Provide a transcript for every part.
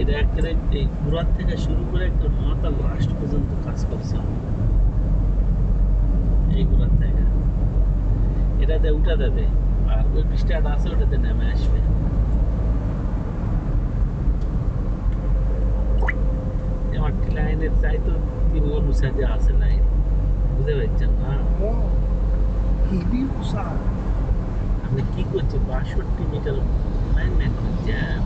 এটা একেবারে এই গোড়ার থেকে শুরু করে একটা মাথা লাস্ট পর্যন্ত কাজ করছে এই গোড়ার থেকে এটাতে উঠাতে দেয় আর ওই পৃষ্ঠাটা আছে ওটাতে নেমে আসবে আমার লাইনের চাই তো 3 অনুসারে আছে লাইন বুঝতে পারছেন না আপনি কি করছে 62 মিটার লাইন মেনটেন জ্যাম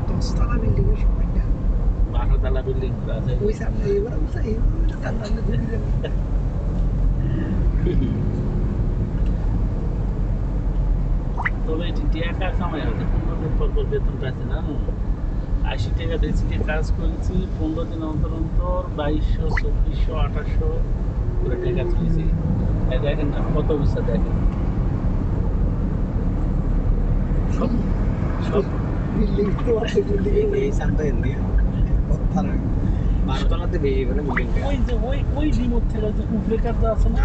10 তলা বিল্ডিং এর সময়টা 12 তলা বিল্ডিং আছে ওই সামনে এবার তার নামে ঘুরে যাবে তবে এটি টাকা কামাই হবে 15 দিন পর পর বেতনটা আছে না 80 টাকা বেশিতে কাজ করেছি 15 দিন অন্তর অন্তর 2200 2400 2800 করে টাকা তুলেছি এই দেখেন না কত উৎসাহ দেখেন সব সব বিল্ডিং তো আছে বিল্ডিং এই সামনে দিয়ে কথা না 12 তলাতে বেশি করে বিল্ডিং ওই যে ওই বিমত থেকে যে উপরে কাটা আছে না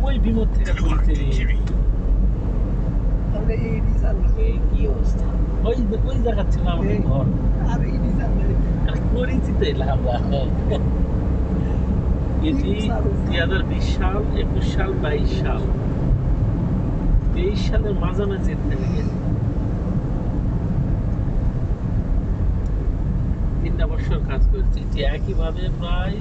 ওই বিমত থেকে তুলছে তাহলে এই ডিজাইন এই কি অবস্থা ওই জায়গা ছিল আমাদের ঘর আর এই ডিজাইন আর করেছি তো এলাম আমরা এটি 2020 সাল 21 সাল 22 সাল 23 সালের মাঝামাঝি থেমে গেছে 3 বছর কাজ করছি এটি একইভাবে প্রায়